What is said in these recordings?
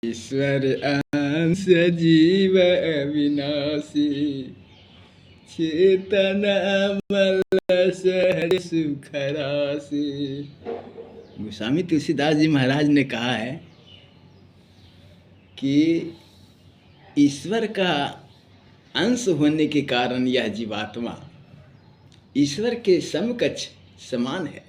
ईश्वर अंश जीव अविनाशी, चेतन अमल सहज सुख राशि। गोस्वामी तुलसीदास जी महाराज ने कहा है कि ईश्वर का अंश होने के कारण यह जीवात्मा ईश्वर के समकक्ष समान है,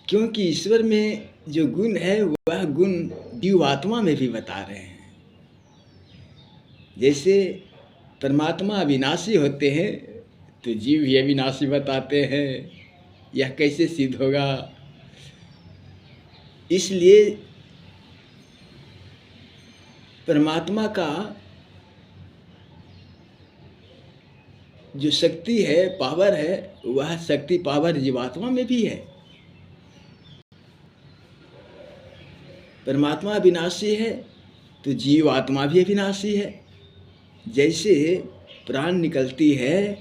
क्योंकि ईश्वर में जो गुण है वह गुण जीवात्मा में भी बता रहे हैं। जैसे परमात्मा अविनाशी होते हैं तो जीव भी अविनाशी बताते हैं। यह कैसे सिद्ध होगा? इसलिए परमात्मा का जो शक्ति है, पावर है, वह शक्ति पावर जीवात्मा में भी है। परमात्मा अविनाशी है तो जीवात्मा भी अविनाशी है। जैसे प्राण निकलती है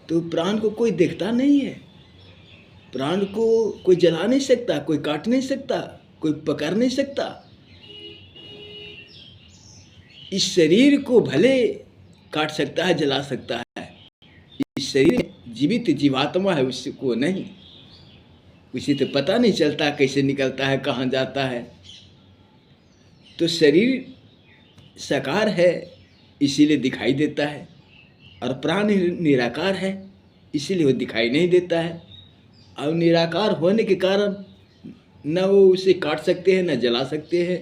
तो प्राण को कोई देखता नहीं है, प्राण को कोई जला नहीं सकता, कोई काट नहीं सकता, कोई पकड़ नहीं सकता। इस शरीर को भले काट सकता है, जला सकता है, इस शरीर जीवित जीवात्मा है, उसको नहीं। उसे तो पता नहीं चलता कैसे निकलता है, कहाँ जाता है। तो शरीर साकार है इसीलिए दिखाई देता है, और प्राण निराकार है इसीलिए वो दिखाई नहीं देता है। और निराकार होने के कारण न वो उसे काट सकते हैं न जला सकते हैं।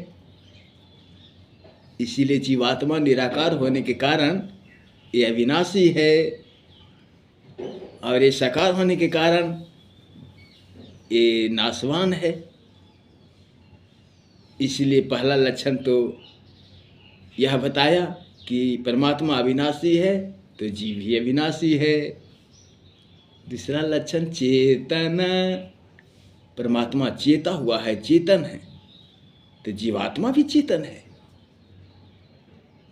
इसीलिए जीवात्मा निराकार होने के कारण ये अविनाशी है, और ये साकार होने के कारण ये नाशवान है। इसलिए पहला लक्षण तो यह बताया कि परमात्मा अविनाशी है तो जीव भी अविनाशी है। दूसरा लक्षण चेतन, परमात्मा चेता हुआ है, चेतन है, तो जीवात्मा भी चेतन है।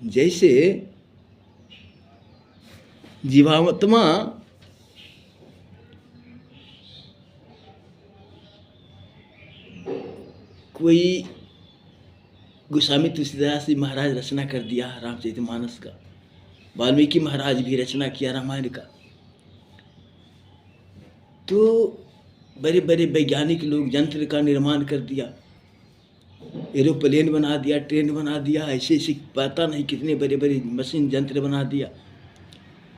जैसे जीवात्मा कोई गोस्वामी तुलसीदास जी महाराज रचना कर दिया रामचरितमानस का, वाल्मीकि महाराज भी रचना किया रामायण का, तो बड़े बड़े वैज्ञानिक लोग यंत्र का निर्माण कर दिया, एरोप्लेन बना दिया, ट्रेन बना दिया, ऐसे ऐसे पता नहीं कितने बड़े बड़े मशीन यंत्र बना दिया।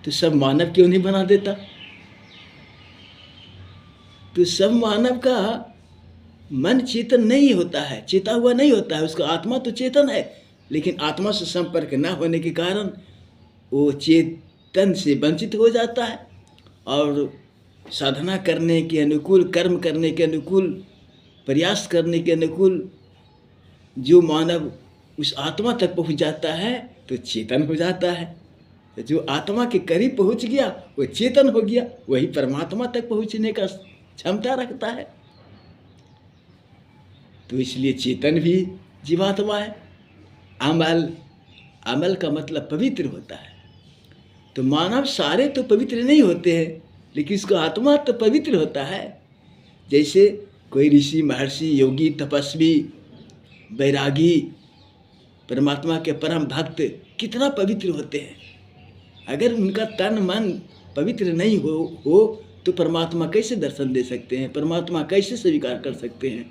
तो सब मानव क्यों नहीं बना देता? तो सब मानव का मन चेतन नहीं होता है, चेता हुआ नहीं होता है। उसका आत्मा तो चेतन है, लेकिन आत्मा से संपर्क न होने के कारण वो चेतन से वंचित हो जाता है, और साधना करने के अनुकूल, कर्म करने के अनुकूल, प्रयास करने के अनुकूल जो मानव उस आत्मा तक पहुंच जाता है तो चेतन हो जाता है। तो जो आत्मा के करीब पहुंच गया वो चेतन हो गया, वही परमात्मा तक पहुंचने का क्षमता रखता है। तो इसलिए चेतन भी जीवात्मा है। अमल, अमल का मतलब पवित्र होता है। तो मानव सारे तो पवित्र नहीं होते हैं, लेकिन इसका आत्मा तो पवित्र होता है। जैसे कोई ऋषि, महर्षि, योगी, तपस्वी, बैरागी, परमात्मा के परम भक्त कितना पवित्र होते हैं। अगर उनका तन मन पवित्र नहीं हो तो परमात्मा कैसे दर्शन दे सकते हैं, परमात्मा कैसे स्वीकार कर सकते हैं?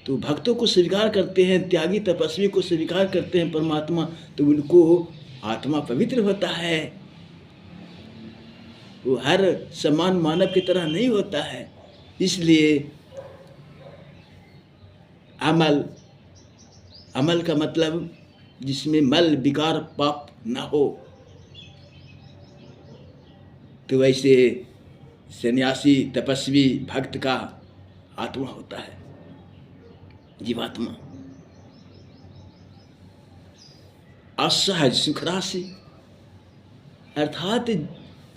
तो भक्तों को स्वीकार करते हैं, त्यागी तपस्वी को स्वीकार करते हैं परमात्मा, तो उनको आत्मा पवित्र होता है। वो हर समान मानव की तरह नहीं होता है। इसलिए अमल, अमल का मतलब जिसमें मल, विकार, पाप न हो। तो वैसे सन्यासी, तपस्वी, भक्त का आत्मा होता है, जीवात्मा। असहज सुख राशि, अर्थात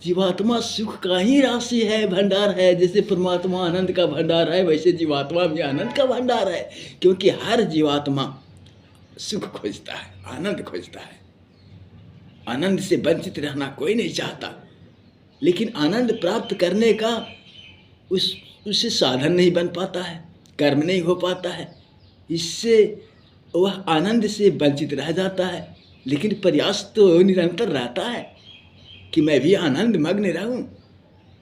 जीवात्मा सुख का ही राशि है, भंडार है। जैसे परमात्मा आनंद का भंडार है, वैसे जीवात्मा भी आनंद का भंडार है। क्योंकि हर जीवात्मा सुख खोजता है, आनंद खोजता है। आनंद से वंचित रहना कोई नहीं चाहता, लेकिन आनंद प्राप्त करने का उससे साधन नहीं बन पाता है। कर्म नहीं हो पाता है, इससे वह आनंद से वंचित रह जाता है। लेकिन प्रयास तो निरंतर रहता है कि मैं भी आनंद मग्न रहूं,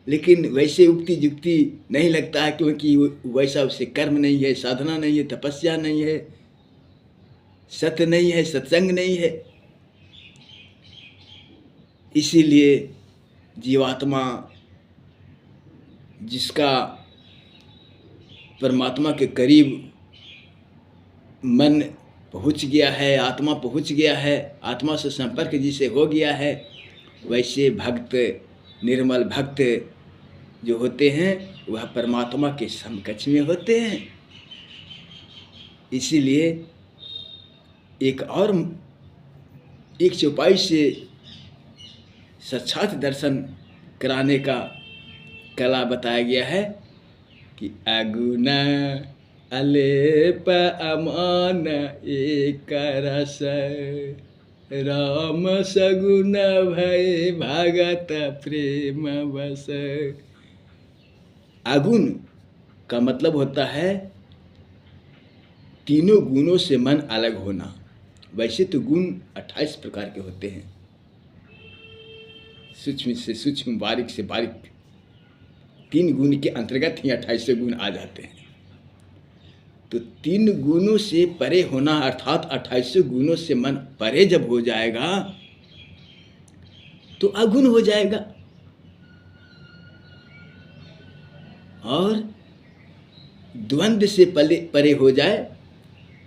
लेकिन वैसे उक्ति जुक्ति नहीं लगता है, क्योंकि वैसा उसे कर्म नहीं है, साधना नहीं है, तपस्या नहीं है, सत्य नहीं है, सत्संग नहीं है। इसीलिए जीवात्मा जिसका परमात्मा के करीब मन पहुँच गया है, आत्मा पहुँच गया है, आत्मा से संपर्क जिसे हो गया है, वैसे भक्त, निर्मल भक्त जो होते हैं वह परमात्मा के समकक्ष में होते हैं। इसीलिए एक चौपाई से साक्षात दर्शन कराने का कला बताया गया है कि अगुण अलेप अमान एक रस, राम सगुण भय भगत प्रेम बस। अगुण का मतलब होता है तीनों गुणों से मन अलग होना। वैसे तो गुण 28 प्रकार के होते हैं, सूक्ष्म से सूक्ष्म, बारीक से बारीक, 3 गुण के अंतर्गत ही 28 गुण आ जाते हैं। तो 3 गुणों से परे होना अर्थात 28 गुणों से मन परे जब हो जाएगा तो अगुण हो जाएगा। और द्वंद्व से परे हो जाए,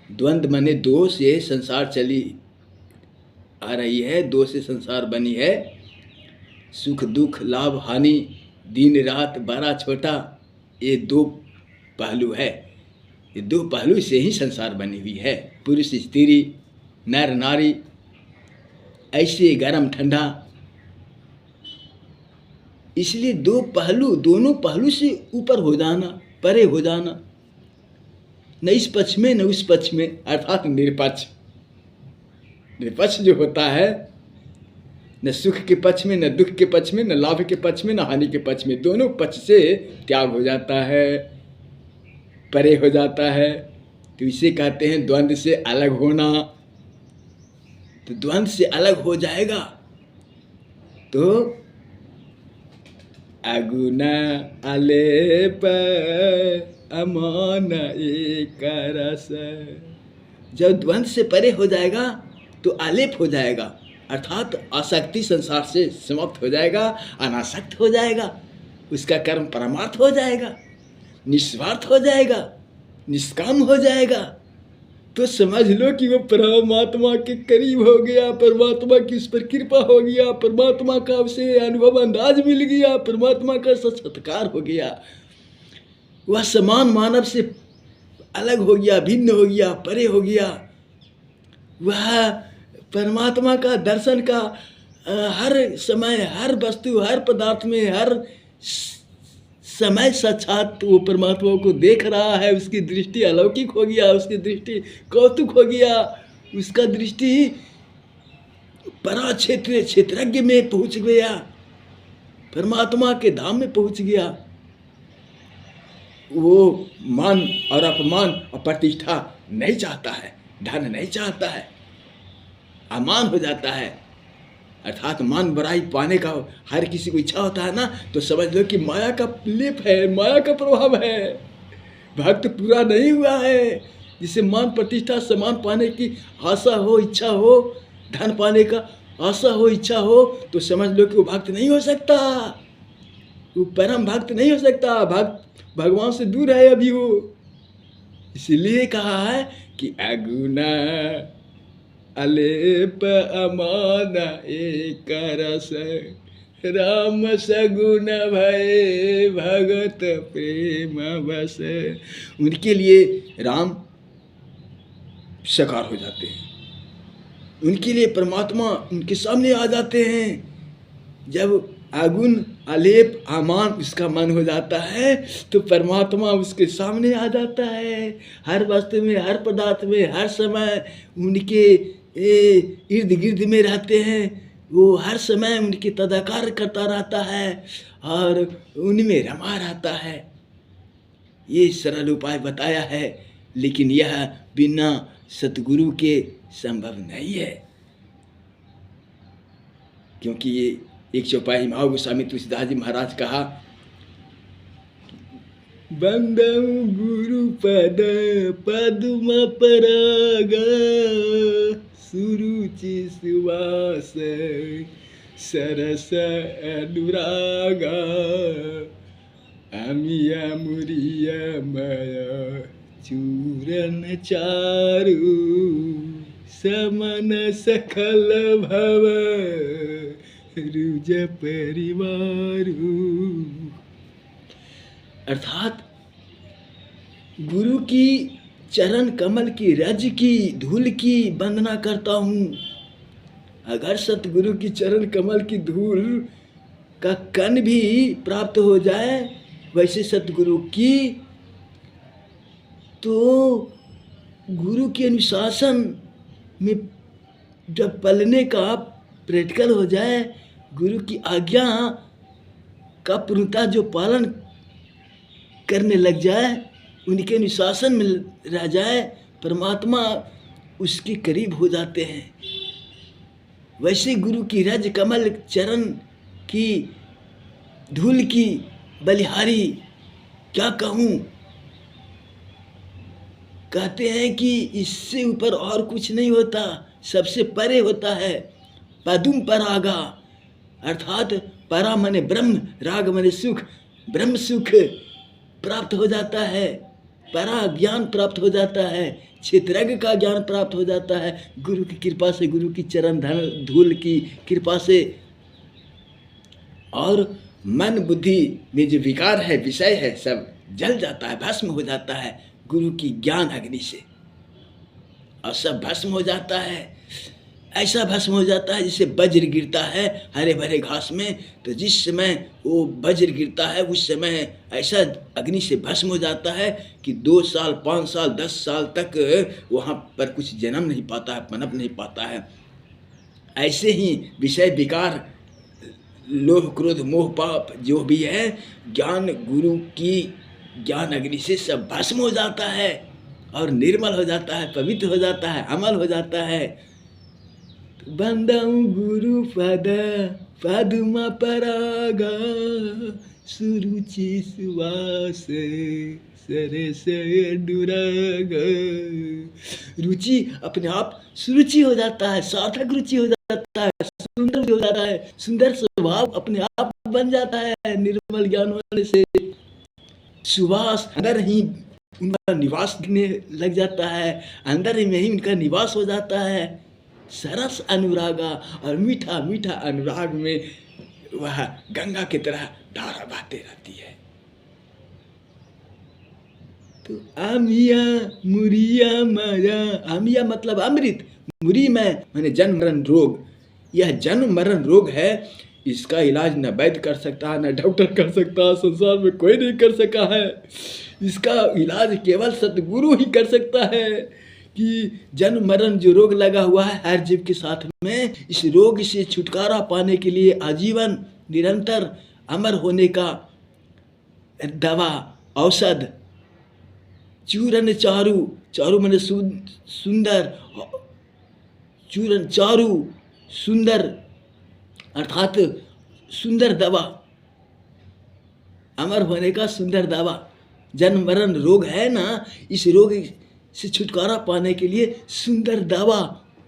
द्वंद्व माने 2 से संसार चली आ रही है, 2 से संसार बनी है, सुख दुख, लाभ हानि, दिन रात, बड़ा छोटा, ये 2 पहलू है। ये 2 पहलू से ही संसार बनी हुई है, पुरुष स्त्री, नर नारी, ऐसे गरम ठंडा। इसलिए 2 पहलू, दोनों पहलू से ऊपर हो जाना, परे हो जाना, न इस पक्ष में न उस पक्ष में, अर्थात निरपक्ष। निरपक्ष जो होता है, न सुख के पक्ष में, न दुख के पक्ष में, न लाभ के पक्ष में, न हानि के पक्ष में, दोनों पक्ष से त्याग हो जाता है, परे हो जाता है। तो इसे कहते हैं द्वंद्व से अलग होना। तो द्वंद्व से अलग हो जाएगा तो अगुण अलेप अमान एक रस। जब द्वंद्व से परे हो जाएगा तो आलेप हो जाएगा, अर्थात आसक्ति संसार से समाप्त हो जाएगा, अनासक्त हो जाएगा, उसका कर्म परमार्थ हो जाएगा, निस्वार्थ हो जाएगा, निष्काम हो जाएगा। तो समझ लो कि वो परमात्मा के करीब हो गया, परमात्मा की उस पर कृपा हो गया, परमात्मा का उसे अनुभव अंदाज मिल गया, परमात्मा का साक्षात्कार हो गया, वह समान मानव से अलग हो गया, भिन्न हो गया, परे हो गया। वह परमात्मा का दर्शन का हर समय, हर वस्तु, हर पदार्थ में, हर समय साक्षात वो परमात्मा को देख रहा है, उसकी दृष्टि अलौकिक हो गया, उसकी दृष्टि कौतुक हो गया, उसका दृष्टि परा क्षेत्रज्ञ में पहुंच गया, परमात्मा के धाम में पहुंच गया। वो मान और अपमान और प्रतिष्ठा नहीं चाहता है, धन नहीं चाहता है, अमान हो जाता है, अर्थात मान बड़ाई पाने का हर किसी को इच्छा होता है ना, तो समझ लो कि माया का लेप है, माया का प्रभाव है। भक्त पूरा नहीं हुआ है, जिसे मान प्रतिष्ठा सम्मान पाने की आशा हो, इच्छा हो, धन पाने का आशा हो, इच्छा हो, तो समझ लो कि वो भक्त नहीं हो सकता, वो परम भक्त नहीं हो सकता, भक्त भगवान से दूर है अभी वो। इसलिए कहा है कि अगुण अलेप अमान एक रस, राम सगुण भय भगत प्रेम बस। उनके लिए राम साकार हो जाते हैं, उनके लिए परमात्मा उनके सामने आ जाते हैं। जब अगुण अलेप अमान उसका मन हो जाता है तो परमात्मा उसके सामने आ जाता है, हर वस्तु में, हर पदार्थ में, हर समय उनके इर्द गिर्द में रहते हैं, वो हर समय उनकी तदाकार करता रहता है और उनमें रमा रहता है। ये सरल उपाय बताया है, लेकिन यह बिना सतगुरु के संभव नहीं है। क्योंकि ये एक चौपाई माँ गोस्वामी तुलसीदास जी महाराज कहा, बंदऊ गुरु पद पद्म पराग सुरुचि सुवास सरस अनुराग अमिया मुरिया माया चूरन चारु समन सकल भव रुज परिवारु। अर्थात गुरु की चरण कमल की रज की धूल की वंदना करता हूँ। अगर सतगुरु की चरण कमल की धूल का कण भी प्राप्त हो जाए वैसे सतगुरु की, तो गुरु के अनुशासन में जब पलने का प्रैक्टिकल हो जाए, गुरु की आज्ञा का पूर्णतः जो पालन करने लग जाए, उनके अनुशासन में रह जाए, परमात्मा उसके करीब हो जाते हैं। वैसे गुरु की रज कमल चरण की धूल की बलिहारी क्या कहूँ, कहते हैं कि इससे ऊपर और कुछ नहीं होता, सबसे परे होता है। पदुम परागा, अर्थात परा मने ब्रह्म, राग मने सुख, ब्रह्म सुख प्राप्त हो जाता है, परा ज्ञान प्राप्त हो जाता है, क्षेत्रज्ञ का ज्ञान प्राप्त हो जाता है गुरु की कृपा से, गुरु की चरण धूल की कृपा से। और मन बुद्धि में जो विकार है, विषय है, सब जल जाता है, भस्म हो जाता है गुरु की ज्ञान अग्नि से, और सब भस्म हो जाता है। ऐसा भस्म हो जाता है जैसे वज्र गिरता है हरे भरे घास में, तो जिस समय वो वज्र गिरता है उस समय ऐसा अग्नि से भस्म हो जाता है कि 2 साल 5 साल 10 साल तक वहाँ पर कुछ जन्म नहीं पाता है, पनप नहीं पाता है। ऐसे ही विषय विकार, लोभ क्रोध मोह पाप जो भी है, ज्ञान गुरु की ज्ञान अग्नि से सब भस्म हो जाता है और निर्मल हो जाता है, पवित्र हो जाता है, अमल हो जाता है। बंदऊ गुरु पद पद्म परागा सुरुचि सुवास सरस अनुराग। रुचि अपने आप सुरुचि हो जाता है, सार्थक रुचि हो जाता है, सुंदर हो जाता है, सुंदर स्वभाव अपने आप बन जाता है निर्मल ज्ञान होने से। सुवास अंदर ही उनका निवास दिखने लग जाता है, अंदर में ही उनका निवास हो जाता है। सरस अनुरागा, और मीठा मीठा अनुराग में वह गंगा की तरह धारा बहती रहती है। तो आमिया मुरिया माया, आमिया मतलब अमृत, मुरी में माने जन्म मरण रोग। यह जन्म मरण रोग है, इसका इलाज न वैद्य कर सकता है, न डॉक्टर कर सकता है, संसार में कोई नहीं कर सका है। इसका इलाज केवल सतगुरु ही कर सकता है कि जन्म मरण जो रोग लगा हुआ है हर जीव के साथ में, इस रोग से छुटकारा पाने के लिए आजीवन निरंतर अमर होने का दवा औषध चूरन चारु, चारु माने सुंदर, चूरन चारु सुंदर, अर्थात सुंदर दवा, अमर होने का सुंदर दवा। जन्म मरण रोग है ना, इस रोग से छुटकारा पाने के लिए सुंदर दवा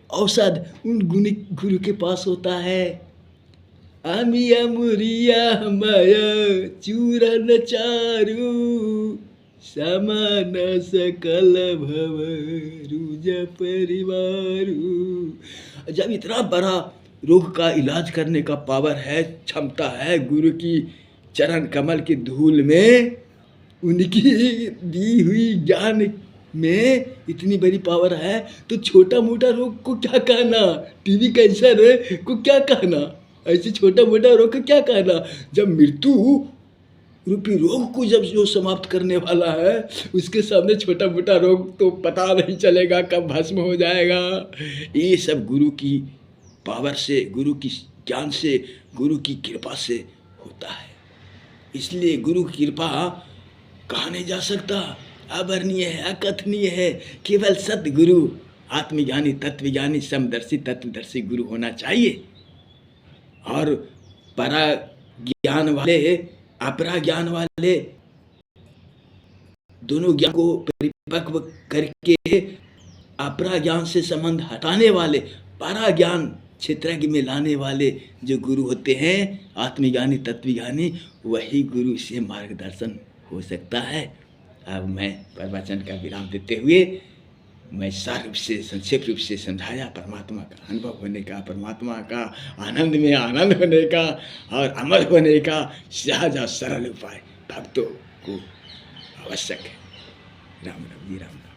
औषध उन गुरु के पास होता है। आमिया मुरिया माया चूरन चारु समान सकल भव रुज परिवारु। जब इतना बड़ा रोग का इलाज करने का पावर है, क्षमता है गुरु की चरण कमल की धूल में, उनकी दी हुई ज्ञान में इतनी बड़ी पावर है, तो छोटा मोटा रोग को क्या कहना, टीबी कैंसर को क्या कहना, ऐसे छोटा मोटा रोग को क्या कहना। जब मृत्यु रूपी रोग को जब जो समाप्त करने वाला है, उसके सामने छोटा मोटा रोग तो पता नहीं चलेगा कब भस्म हो जाएगा। ये सब गुरु की पावर से, गुरु की ज्ञान से, गुरु की कृपा से होता है। इसलिए गुरु की कृपा कहा नहीं जा सकता, अवर्णनीय है, अकथनीय है। केवल सतगुरु, आत्मज्ञानी, तत्वज्ञानी, समदर्शी, तत्वदर्शी गुरु होना चाहिए। और परा ज्ञान वाले, अपरा ज्ञान वाले, दोनों ज्ञान को परिपक्व करके अपरा ज्ञान से संबंध हटाने वाले, परा ज्ञान क्षेत्रज्ञ में लाने वाले जो गुरु होते हैं, आत्मज्ञानी, तत्वज्ञानी, वही गुरु से मार्गदर्शन हो सकता है। अब मैं प्रवचन का विराम देते हुए मैं सार रूप से, संक्षेप रूप से समझाया परमात्मा का अनुभव होने का, परमात्मा का आनंद में आनंद होने का और अमर होने का सहज और सरल उपाय भक्तों को आवश्यक है। राम राम जी, राम।